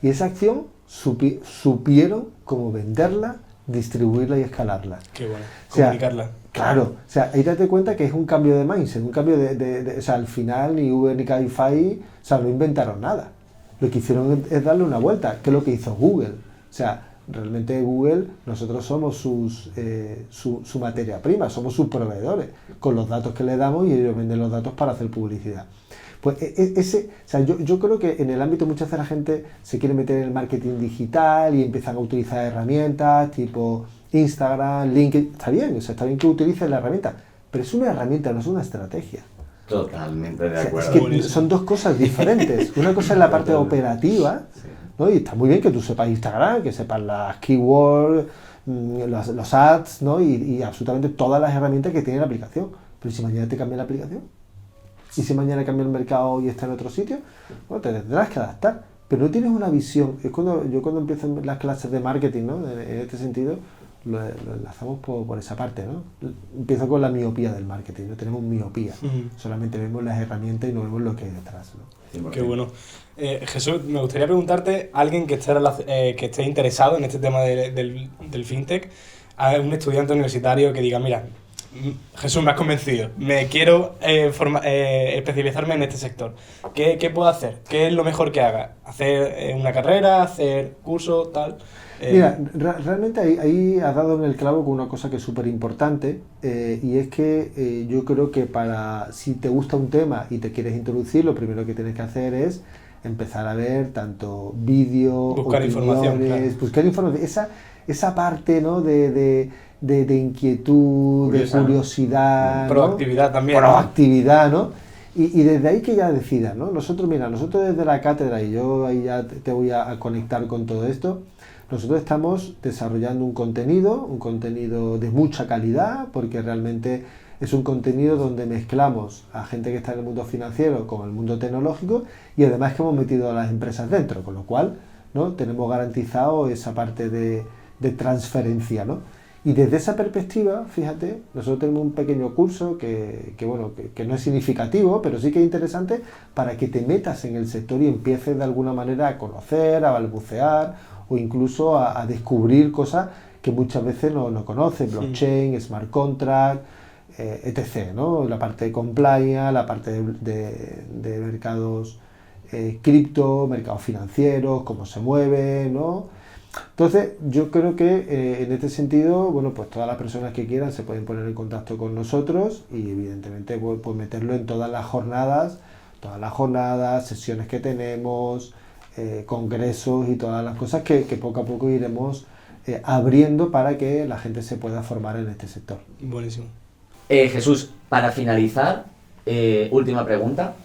Y esa acción supieron cómo venderla, distribuirla y escalarla. Qué bueno. O sea, comunicarla. Claro, o sea, ahí date cuenta que es un cambio de mindset, un cambio o sea, al final ni Uber ni Cabify, o sea, no inventaron nada. Lo que hicieron es darle una vuelta, que es lo que hizo Google. O sea, realmente Google, nosotros somos su materia prima, somos sus proveedores, con los datos que le damos, y ellos venden los datos para hacer publicidad. Pues o sea, yo creo que en el ámbito muchas veces la gente se quiere meter en el marketing digital y empiezan a utilizar herramientas tipo Instagram, LinkedIn. Está bien, o sea, está bien que utilices la herramienta, pero es una herramienta, no es una estrategia. Totalmente de O sea, acuerdo. es que son dos cosas diferentes. Una cosa es la parte operativa, ¿no? Y está muy bien que tú sepas Instagram, que sepas las keywords, los ads, ¿no? Y absolutamente todas las herramientas que tiene la aplicación. Pero si mañana te cambia la aplicación, y si mañana cambia el mercado y está en otro sitio, bueno, te tendrás que adaptar. Pero no tienes una visión. Es cuando empiezo las clases de marketing, ¿no? En este sentido, lo enlazamos por esa parte, ¿no? Empiezo con la miopía del marketing, no tenemos miopía. Solamente vemos las herramientas y no vemos lo que hay detrás, ¿no? 100%. Qué bueno. Jesús, me gustaría preguntarte, alguien que esté interesado en este tema del fintech, a un estudiante universitario que diga, mira, Jesús, me has convencido. Me quiero especializarme en este sector. ¿Qué puedo hacer? ¿Qué es lo mejor que haga? ¿Hacer una carrera? ¿Hacer curso? Tal? Mira, realmente ahí has dado en el clavo con una cosa que es súper importante, y es que yo creo que si te gusta un tema y te quieres introducir, lo primero que tienes que hacer es empezar a ver tanto vídeos, buscar información, claro. Buscar información, esa parte, ¿no? de inquietud, de curiosidad, ¿no? Proactividad también. Proactividad, ¿no? Y desde ahí que ya decidas, ¿no? Nosotros desde la cátedra, y yo ahí ya te voy a conectar con todo esto, nosotros estamos desarrollando un contenido de mucha calidad, porque realmente es un contenido donde mezclamos a gente que está en el mundo financiero con el mundo tecnológico, y además que hemos metido a las empresas dentro, con lo cual, ¿no? Tenemos garantizado esa parte de transferencia, ¿no? Y desde esa perspectiva, fíjate, nosotros tenemos un pequeño curso que no es significativo, pero sí que es interesante para que te metas en el sector y empieces de alguna manera a conocer, a balbucear o incluso a descubrir cosas que muchas veces no conoces, blockchain, smart contract, etc., ¿no? La parte de compliance, la parte de mercados cripto, mercados financieros, cómo se mueve, ¿no? Entonces, yo creo que en este sentido, bueno, pues todas las personas que quieran se pueden poner en contacto con nosotros y evidentemente pues meterlo en todas las jornadas, sesiones que tenemos, congresos y todas las cosas que poco a poco iremos abriendo para que la gente se pueda formar en este sector. Buenísimo. Jesús, para finalizar, última pregunta.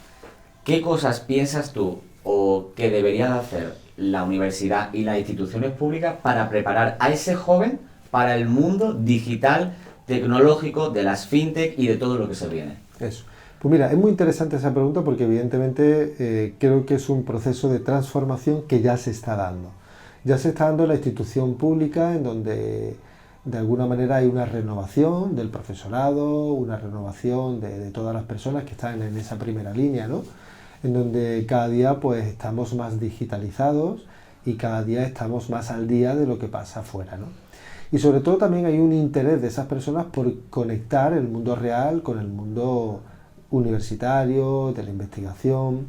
¿Qué cosas piensas tú o que deberían hacer la universidad y las instituciones públicas para preparar a ese joven para el mundo digital, tecnológico, de las fintech y de todo lo que se viene? Eso. Pues mira, es muy interesante esa pregunta porque evidentemente creo que es un proceso de transformación que ya se está dando. Ya se está dando en la institución pública, en donde de alguna manera hay una renovación del profesorado, una renovación de todas las personas que están en esa primera línea, ¿no? En donde cada día pues estamos más digitalizados y cada día estamos más al día de lo que pasa afuera, ¿no? Y sobre todo también hay un interés de esas personas por conectar el mundo real con el mundo universitario, de la investigación.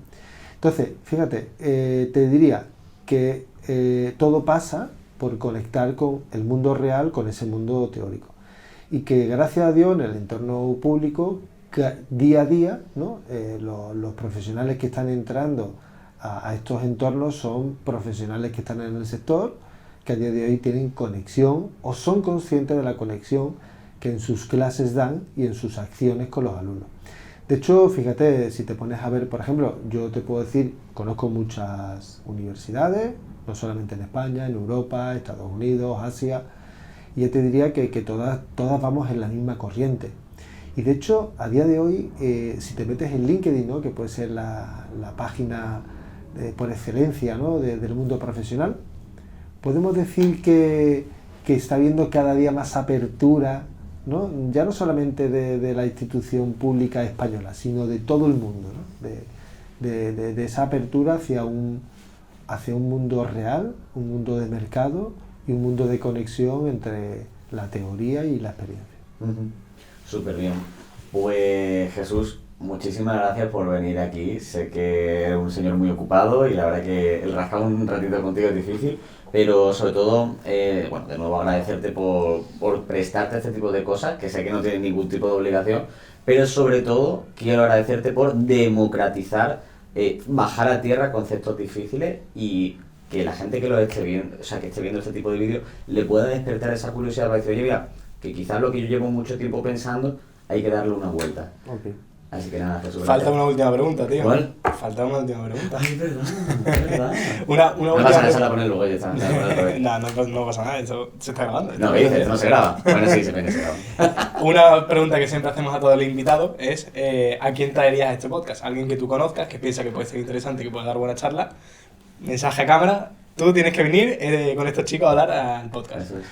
Entonces, fíjate, te diría que todo pasa por conectar con el mundo real, con ese mundo teórico. Y que gracias a Dios en el entorno público, día a día, ¿no? Los profesionales que están entrando a estos entornos son profesionales que están en el sector, que a día de hoy tienen conexión o son conscientes de la conexión que en sus clases dan y en sus acciones con los alumnos. De hecho, fíjate, si te pones a ver, por ejemplo, yo te puedo decir, conozco muchas universidades, no solamente en España, en Europa, Estados Unidos, Asia, y yo te diría que todas vamos en la misma corriente. Y de hecho, a día de hoy, si te metes en LinkedIn, ¿no? Que puede ser la página por excelencia, ¿no? del mundo profesional, podemos decir que está habiendo cada día más apertura, ¿no? Ya no solamente de la institución pública española, sino de todo el mundo, ¿no? de esa apertura hacia un mundo real, un mundo de mercado y un mundo de conexión entre la teoría y la experiencia. Súper bien. Pues Jesús, muchísimas gracias por venir aquí. Sé que eres un señor muy ocupado y la verdad que el rascar un ratito contigo es difícil, pero sobre todo, bueno, de nuevo agradecerte por prestarte a este tipo de cosas, que sé que no tienes ningún tipo de obligación, pero sobre todo quiero agradecerte por democratizar, bajar a tierra conceptos difíciles y que la gente que lo esté viendo, o sea, que esté viendo este tipo de vídeos, le pueda despertar esa curiosidad para decir, oye, mira, que quizás lo que yo llevo mucho tiempo pensando, hay que darle una vuelta. Okay. Así que nada, Jesús. Falta una última pregunta, tío. ¿Cuál? Falta una última pregunta. Ay, es verdad. una No última pasa nada, se pregunta. la poner luego, ya está. No pasa nada, eso se está grabando. No, ¿qué dices? No se graba. Bueno, sí, se graba. Una pregunta que siempre hacemos a todos los invitados es ¿a quién traerías a este podcast? Alguien que tú conozcas, que piensa que puede ser interesante, que puede dar buena charla. Mensaje a cámara. Tú tienes que venir con estos chicos a hablar al podcast. Eso es.